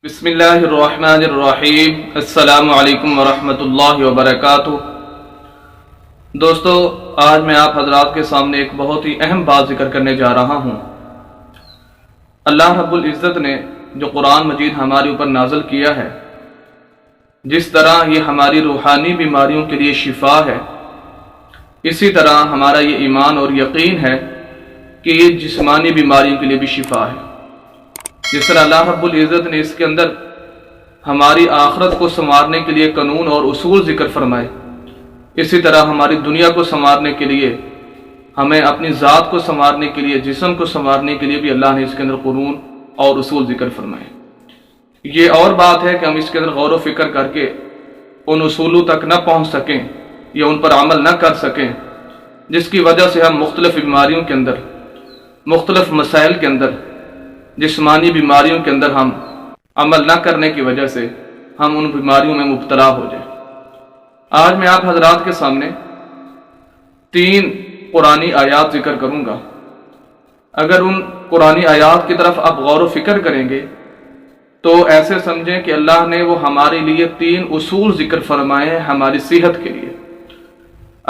بسم اللہ الرحمن الرحیم۔ السلام علیکم ورحمۃ اللہ وبرکاتہ۔ دوستو، آج میں آپ حضرات کے سامنے ایک بہت ہی اہم بات ذکر کرنے جا رہا ہوں۔ اللہ رب العزت نے جو قرآن مجید ہمارے اوپر نازل کیا ہے، جس طرح یہ ہماری روحانی بیماریوں کے لیے شفا ہے، اسی طرح ہمارا یہ ایمان اور یقین ہے کہ یہ جسمانی بیماریوں کے لیے بھی شفا ہے۔ جس طرح اللہ رب العزت نے اس کے اندر ہماری آخرت کو سنوارنے کے لیے قانون اور اصول ذکر فرمائے، اسی طرح ہماری دنیا کو سنوارنے کے لیے، ہمیں اپنی ذات کو سنوارنے کے لیے، جسم کو سنوارنے کے لیے بھی اللہ نے اس کے اندر قانون اور اصول ذکر فرمائے۔ یہ اور بات ہے کہ ہم اس کے اندر غور و فکر کر کے ان اصولوں تک نہ پہنچ سکیں یا ان پر عمل نہ کر سکیں، جس کی وجہ سے ہم مختلف بیماریوں کے اندر، مختلف مسائل کے اندر، جسمانی بیماریوں کے اندر ہم عمل نہ کرنے کی وجہ سے ہم ان بیماریوں میں مبتلا ہو جائیں۔ آج میں آپ حضرات کے سامنے 3 قرآنی آیات ذکر کروں گا۔ اگر ان قرآنی آیات کی طرف آپ غور و فکر کریں گے تو ایسے سمجھیں کہ اللہ نے وہ ہمارے لیے 3 اصول ذکر فرمائے ہیں ہماری صحت کے لیے۔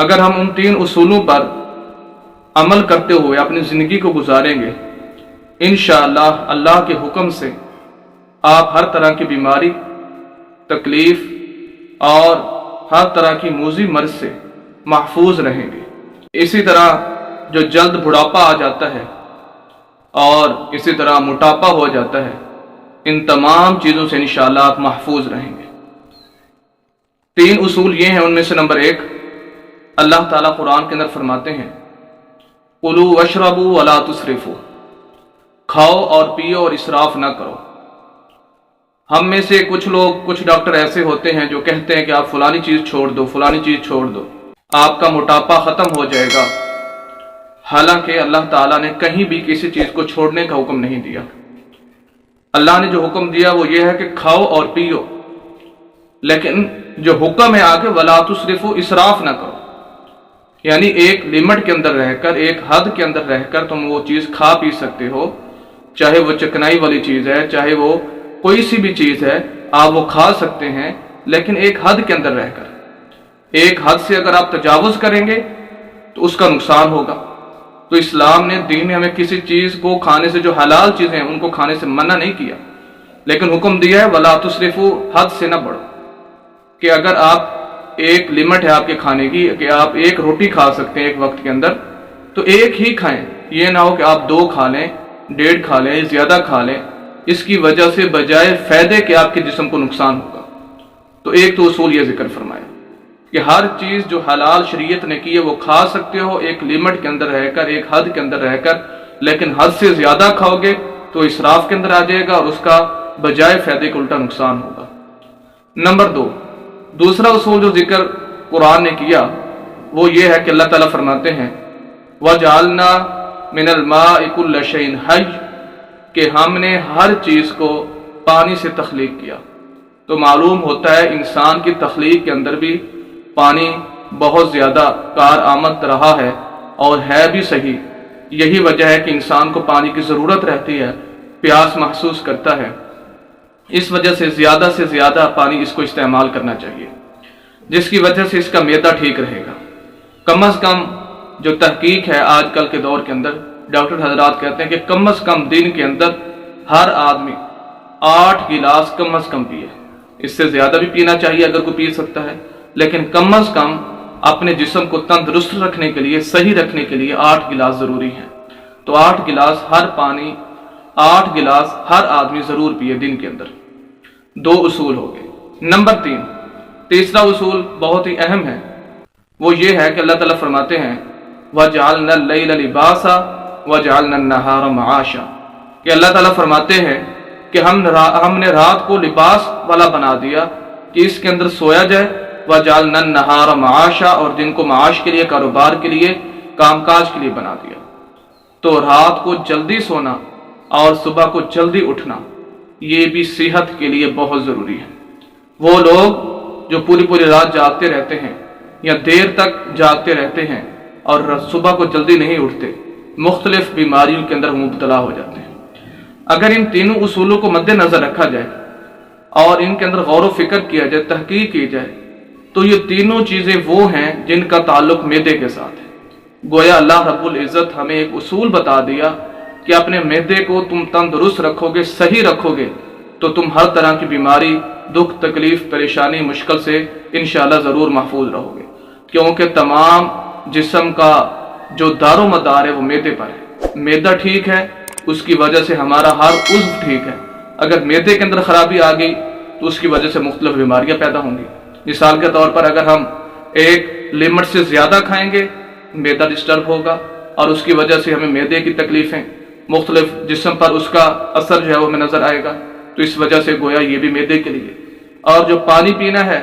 اگر ہم ان 3 اصولوں پر عمل کرتے ہوئے اپنی زندگی کو گزاریں گے، انشاءاللہ اللہ کے حکم سے آپ ہر طرح کی بیماری، تکلیف اور ہر طرح کی موذی مرض سے محفوظ رہیں گے۔ اسی طرح جو جلد بڑھاپا آ جاتا ہے اور اسی طرح موٹاپا ہو جاتا ہے، ان تمام چیزوں سے انشاءاللہ آپ محفوظ رہیں گے۔ 3 اصول یہ ہیں، ان میں سے نمبر 1، اللہ تعالیٰ قرآن کے اندر فرماتے ہیں کُلُوا وَاشْرَبُوا وَلَا تُسْرِفُوا، کھاؤ اور پیو اور اسراف نہ کرو۔ ہم میں سے کچھ ڈاکٹر ایسے ہوتے ہیں جو کہتے ہیں کہ آپ فلانی چیز چھوڑ دو، فلانی چیز چھوڑ دو، آپ کا موٹاپا ختم ہو جائے گا۔ حالانکہ اللہ تعالیٰ نے کہیں بھی کسی چیز کو چھوڑنے کا حکم نہیں دیا۔ اللہ نے جو حکم دیا وہ یہ ہے کہ کھاؤ اور پیو، لیکن جو حکم ہے آگے وَلَا تُسْرِفُوا، اسراف نہ کرو، یعنی ایک لمٹ کے اندر رہ کر، ایک حد کے اندر رہ کر تم وہ چیز کھا پی سکتے ہو، چاہے وہ چکنائی والی چیز ہے، چاہے وہ کوئی سی بھی چیز ہے، آپ وہ کھا سکتے ہیں، لیکن ایک حد کے اندر رہ کر۔ ایک حد سے اگر آپ تجاوز کریں گے تو اس کا نقصان ہوگا۔ تو اسلام نے، دین نے ہمیں کسی چیز کو کھانے سے، جو حلال چیزیں ہیں ان کو کھانے سے منع نہیں کیا، لیکن حکم دیا ہے وَلَا تُسْرِفُوا، حد سے نہ بڑھو، کہ اگر آپ ایک لمٹ ہے آپ کے کھانے کی کہ آپ 1 روٹی کھا سکتے ہیں ایک وقت کے اندر، تو 1 ہی کھائیں، یہ نہ ہو کہ آپ 2 کھا لیں، 1.5 کھا لیں، زیادہ کھا لیں، اس کی وجہ سے بجائے فائدے کے آپ کے جسم کو نقصان ہوگا۔ تو ایک تو اصول یہ ذکر فرمایا کہ ہر چیز جو حلال شریعت نے کی ہے وہ کھا سکتے ہو ایک لمٹ کے اندر رہ کر، ایک حد کے اندر رہ کر، لیکن حد سے زیادہ کھاؤ گے تو اسراف کے اندر آ جائے گا اور اس کا بجائے فائدے کا الٹا نقصان ہوگا۔ نمبر 2، دوسرا اصول جو ذکر قرآن نے کیا وہ یہ ہے کہ اللہ تعالیٰ فرماتے ہیں وَجَعَلْنَا مِنَ الْمَاءِ كُلَّ شَيْءٍ حَيٍّ، کہ ہم نے ہر چیز کو پانی سے تخلیق کیا۔ تو معلوم ہوتا ہے انسان کی تخلیق کے اندر بھی پانی بہت زیادہ کارآمد رہا ہے اور ہے بھی صحیح۔ یہی وجہ ہے کہ انسان کو پانی کی ضرورت رہتی ہے، پیاس محسوس کرتا ہے، اس وجہ سے زیادہ پانی اس کو استعمال کرنا چاہیے، جس کی وجہ سے اس کا معدہ ٹھیک رہے گا۔ کم از کم جو تحقیق ہے آج کل کے دور کے اندر، ڈاکٹر حضرات کہتے ہیں کہ کم از کم دن کے اندر ہر آدمی 8 گلاس کم از کم پیے۔ اس سے زیادہ بھی پینا چاہیے اگر کوئی پی سکتا ہے، لیکن کم از کم اپنے جسم کو تندرست رکھنے کے لیے، صحیح رکھنے کے لیے 8 گلاس ضروری ہیں۔ تو 8 گلاس ہر آدمی ضرور پیے دن کے اندر۔ 2 اصول ہو گئے۔ نمبر 3، تیسرا اصول بہت ہی اہم ہے، وہ یہ ہے کہ اللہ تعالیٰ فرماتے ہیں وَجَعَلْنَا اللَّيْلَ لِبَاسًا وَجَعَلْنَا النَّهَارَ مَعَاشًا، کہ اللہ تعالیٰ فرماتے ہیں کہ ہم نے رات کو لباس والا بنا دیا کہ اس کے اندر سویا جائے، وَجَعَلْنَا النَّهَارَ مَعَاشًا، اور دن کو معاش کے لیے، کاروبار کے لیے، کام کاج کے لیے بنا دیا۔ تو رات کو جلدی سونا اور صبح کو جلدی اٹھنا یہ بھی صحت کے لیے بہت ضروری ہے۔ وہ لوگ جو پوری رات جاگتے رہتے ہیں یا دیر تک جاگتے رہتے ہیں اور صبح کو جلدی نہیں اٹھتے، مختلف بیماریوں کے اندر مبتلا ہو جاتے ہیں۔ اگر ان تینوں اصولوں کو مد نظر رکھا جائے اور ان کے اندر غور و فکر کیا جائے، تحقیق کی جائے، تو یہ تینوں چیزیں وہ ہیں جن کا تعلق معدے کے ساتھ ہے۔ گویا اللہ رب العزت ہمیں ایک اصول بتا دیا کہ اپنے معدے کو تم تندرست رکھو گے، صحیح رکھو گے، تو تم ہر طرح کی بیماری، دکھ، تکلیف، پریشانی، مشکل سے انشاءاللہ ضرور محفوظ رہو گے، کیونکہ تمام جسم کا جو دار و مدار ہے وہ معدے پر ہے۔ معدہ ٹھیک ہے، اس کی وجہ سے ہمارا ہر عضو ٹھیک ہے۔ اگر معدے کے اندر خرابی آ گئی تو اس کی وجہ سے مختلف بیماریاں پیدا ہوں گی۔ مثال کے طور پر اگر ہم ایک لمٹ سے زیادہ کھائیں گے، معدہ ڈسٹرب ہوگا اور اس کی وجہ سے ہمیں معدے کی تکلیفیں، مختلف جسم پر اس کا اثر جو ہے وہ ہمیں نظر آئے گا، تو اس وجہ سے گویا یہ بھی معدے کے لیے۔ اور جو پانی پینا ہے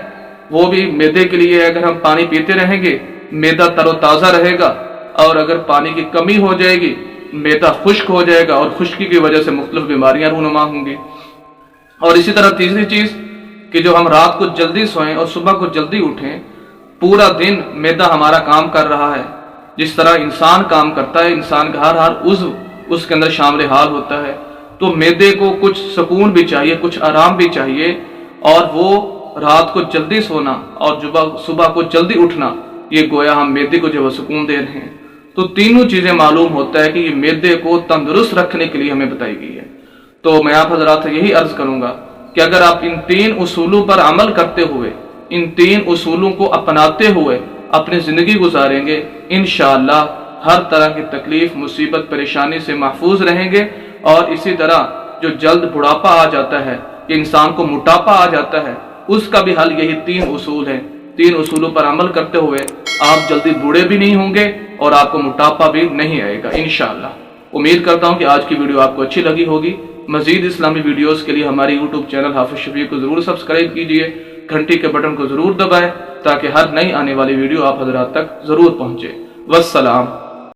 وہ بھی معدے کے لیے ہے۔ اگر ہم پانی پیتے رہیں گے معدہ تر و تازہ رہے گا، اور اگر پانی کی کمی ہو جائے گی معدہ خشک ہو جائے گا، اور خشکی کی وجہ سے مختلف بیماریاں رونما ہوں گی۔ اور اسی طرح تیسری چیز کہ جو ہم رات کو جلدی سوئیں اور صبح کو جلدی اٹھیں، پورا دن معدہ ہمارا کام کر رہا ہے، جس طرح انسان کام کرتا ہے، انسان کا ہر عضو اس کے اندر شامل حال ہوتا ہے، تو معدے کو کچھ سکون بھی چاہیے، کچھ آرام بھی چاہیے، اور وہ رات کو جلدی سونا اور صبح کو جلدی اٹھنا، یہ گویا ہم معدے کو جو سکون دے رہے ہیں۔ تو تینوں چیزیں معلوم ہوتا ہے کہ یہ معدے کو تندرست رکھنے کے لیے ہمیں بتائی گئی ہے۔ تو میں آپ حضرات سے یہی عرض کروں گا کہ اگر آپ ان تین اصولوں پر عمل کرتے ہوئے، ان تین اصولوں کو اپناتے ہوئے اپنی زندگی گزاریں گے، انشاءاللہ ہر طرح کی تکلیف، مصیبت، پریشانی سے محفوظ رہیں گے۔ اور اسی طرح جو جلد بڑھاپا آ جاتا ہے، کہ انسان کو موٹاپا آ جاتا ہے، اس کا بھی حل یہی تین اصول ہیں۔ تین اصولوں پر عمل کرتے ہوئے آپ جلدی بوڑھے بھی نہیں ہوں گے اور آپ کو موٹاپا بھی نہیں آئے گا انشاءاللہ۔ امید کرتا ہوں کہ آج کی ویڈیو آپ کو اچھی لگی ہوگی۔ مزید اسلامی ویڈیوز کے لیے ہماری یوٹیوب چینل حافظ شفیع کو ضرور سبسکرائب کیجئے، گھنٹی کے بٹن کو ضرور دبائیں تاکہ ہر نئی آنے والی ویڈیو آپ حضرات تک ضرور پہنچے۔ والسلام۔